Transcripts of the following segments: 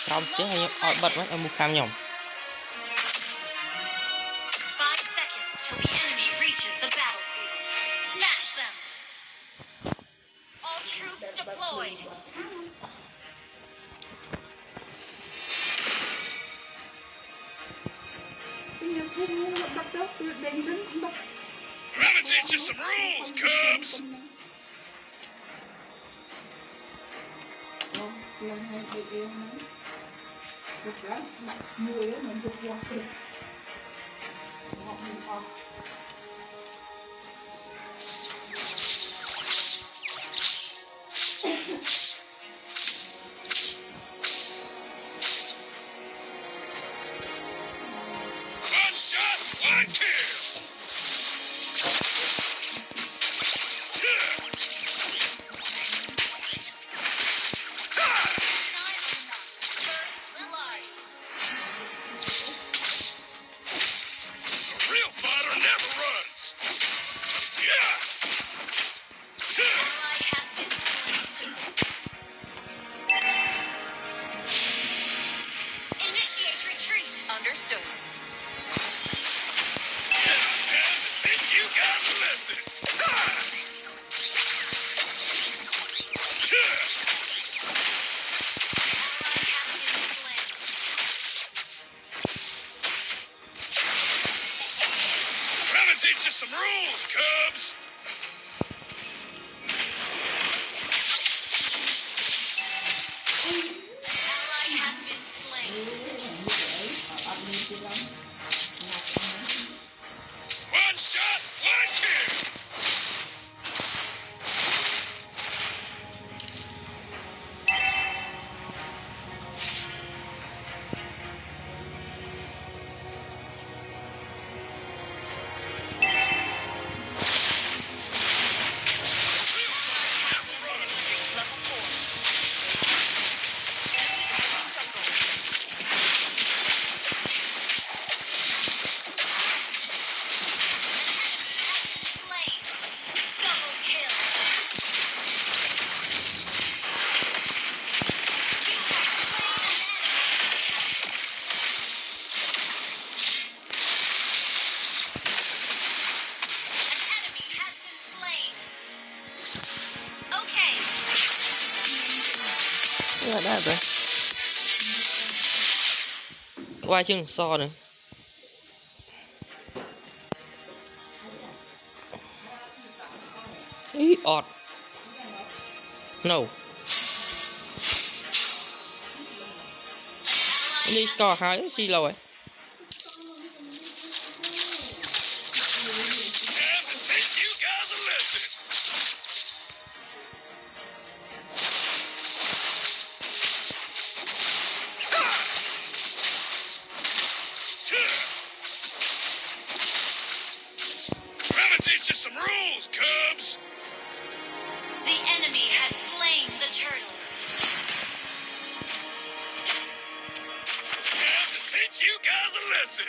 Không chứ hay ở bật mấy em mua cam nhom. 5 seconds till the enemy reaches the battlefield. Smash them. All troops deployed. I'm gonna teach you some rules, Cubs. One shot, one kill. First blood. A real fighter never runs. Yeah. Ally has been slain. Initiate retreat. Understood. Time to teach you guys a lesson. I'm gonna teach you some rules, Cubs. Ally has been slain. One shot, one kill. Slain. Double kill. You have slain an enemy. An enemy has been slain. Okay. Là đã rồi. Qua chừng so nữa. Ý ọt. No. Đi cò khái xì lồi. Time to teach you guys a lesson. I'm gonna teach you some rules, Cubs. The enemy has slain the turtle. Time to teach you guys a lesson.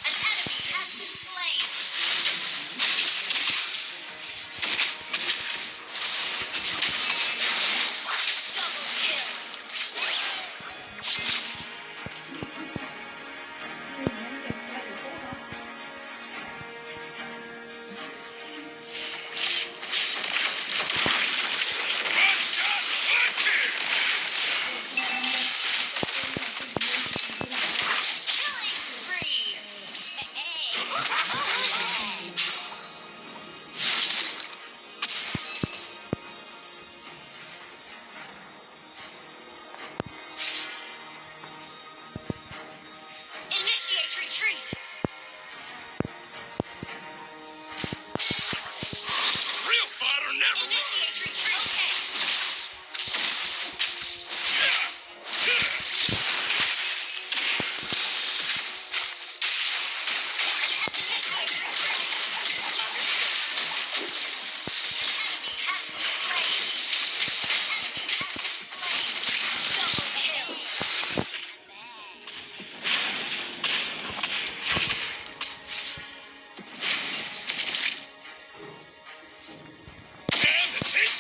An enemy has been slain. Double kill.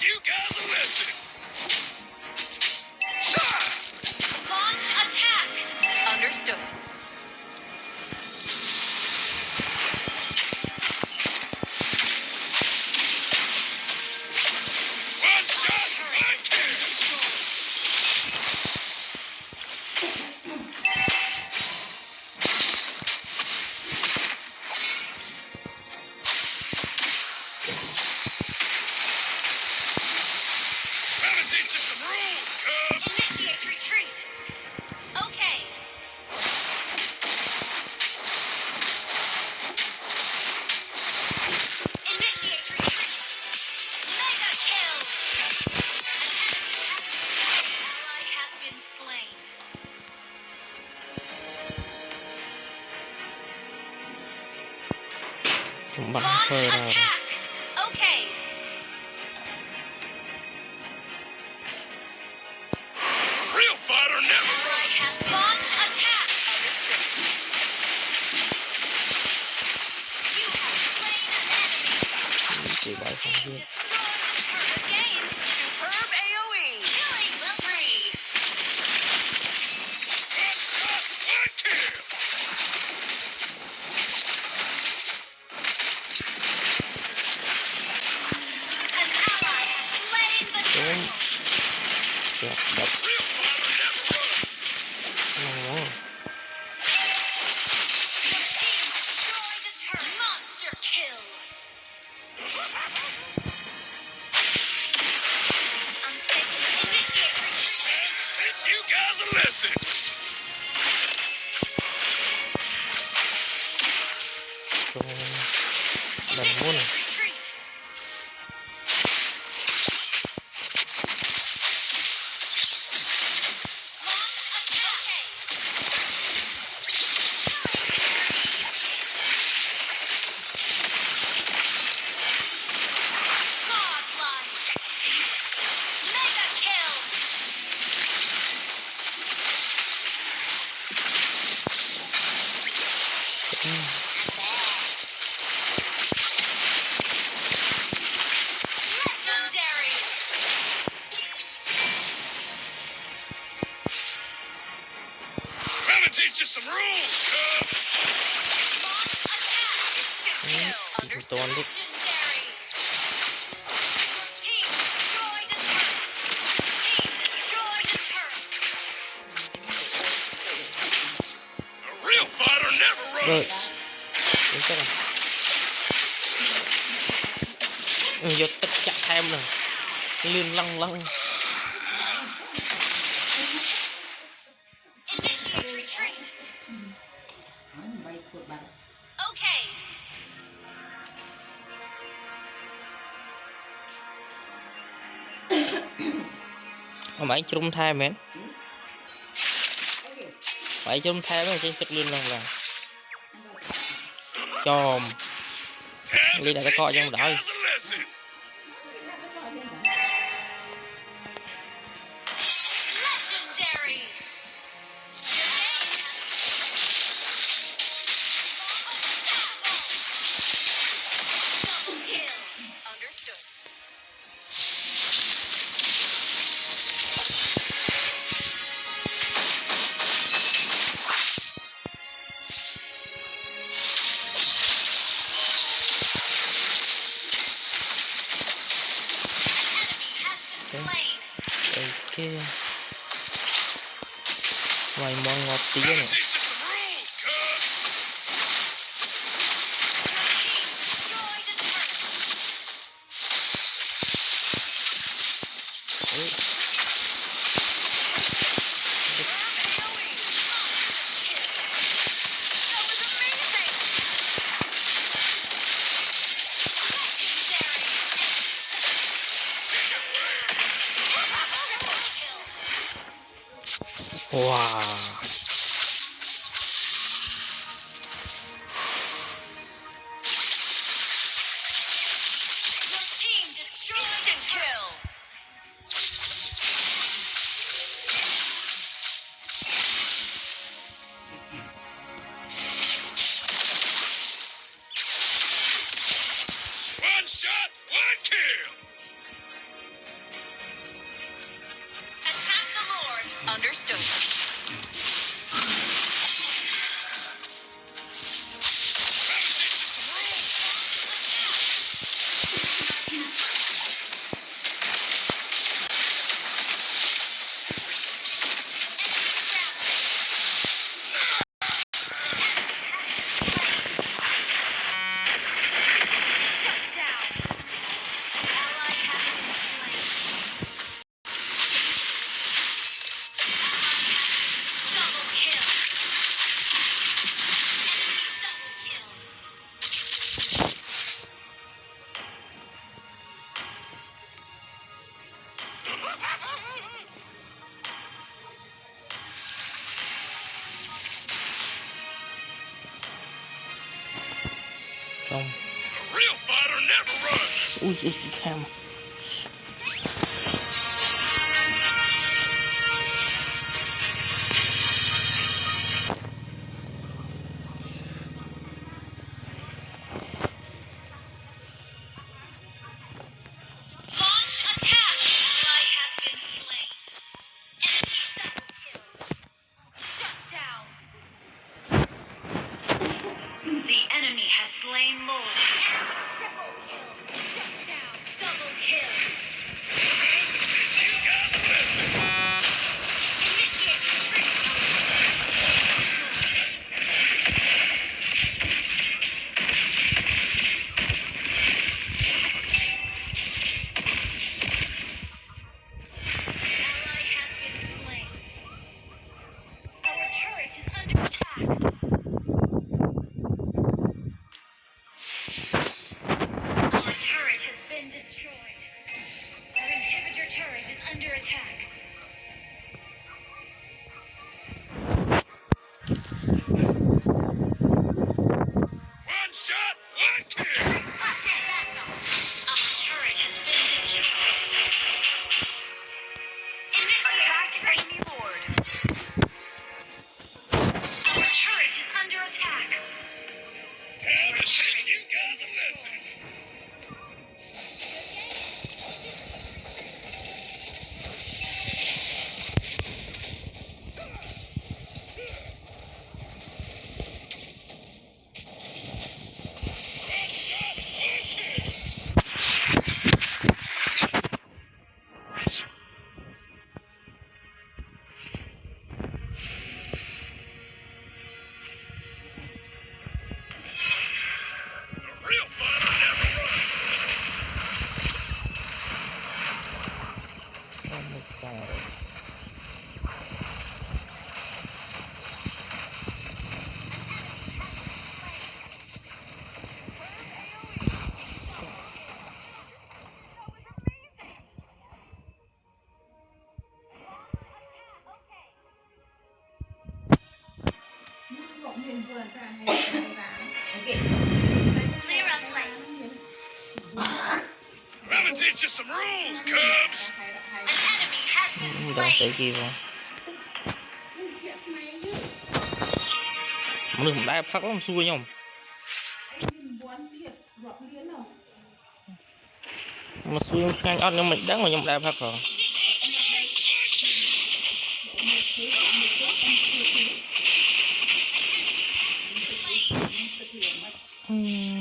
teach you guys a lesson. Launch attack. Understood. One shot, one kill. Gotta teach you some rules, Cubs. Initiate retreat. Okay. Initiate retreat. Mega kill. An ally has been slain. Bắn Launch hơi ra. attack. Okay. A real fighter never Ally runs. has launch attack. You have slain an enemy. Chỉ bài xong Team kia. destroy the turret again. Superb AoE. Killing spree. One shot, one kill. An ally has slain the turtle. Chẹt đập Real fighter never runs. ngon quá. Your team destroyed the turret. Monster kill. Initiate retreat. Teach you guys a lesson. Rồi đầm Initiate luôn. retreat. Launch attack. Godlike. Mega kill. Legendary. Gotta teach you some rules, Cubs. Launch attack. Kill. Chỉ toàn đi. Legendary. Your team destroyed a turret. Team destroyed a turret. A real fighter never Rồi. runs. Đúng chắc rồi. Vô tích chặt thêm nè. Liên lăng lăng. Initiate retreat. Okay. Bảy chung thay mến. Bảy chung thay mới trên chất liên lăng là. Chòm. Time Ly to đã teach có you trong đó. guys a lesson. Legendary. Double kill. Understood. An enemy has been slain. Đây kia. Ngoài mong ngọt tí Gotta này. teach you some rules, Cubs. Your team destroyed a turret. Ui. Wow. Your team destroyed a kill. One shot, one kill. Ui, cái cam. Launch attack! Ally has been slain. Enemy double kill. Shut down. The enemy has slain Lord. Triple kill. Shut down. Double kill. Initiate retreat. Ally has been slain. Our turret is under attack. Our turret has been destroyed. Our inhibitor turret is under attack. One shot, one kill. Our turret has been destroyed. Initiate enemy lord. Our turret is under attack. Tell the shit you got the message. One shot, one kill. A real fighter never runs. Oh my god. Clear up lanes. Let me teach you some rules, Cubs. An enemy has been Đâu chạy slain. kịp rồi. Mà đừng đai phát lắm xui nhau. Mà xui ngang ớt nhưng mình đáng mà nhầm đai phát rồi.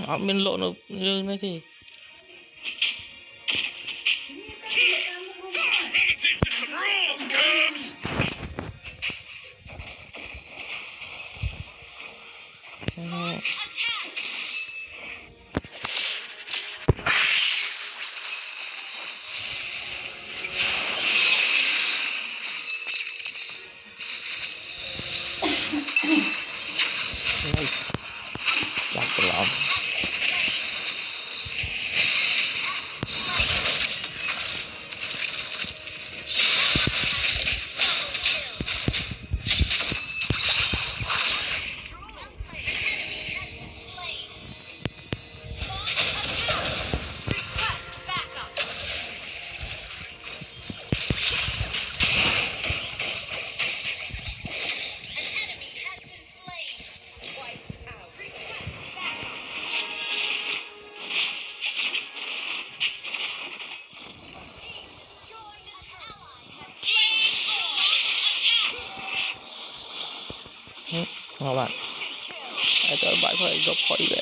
Ở bên lộ nó lương đấy thì. Let me teach you some rules, Cubs. Attack. Này. Chặt cái lộn. Request backup. An enemy has been slain. Wiped out. Request backup. Your team destroyed an ally. Has slain Lord. Attack. Ngon bạn. Ai tới bãi phải gấp khỏi về.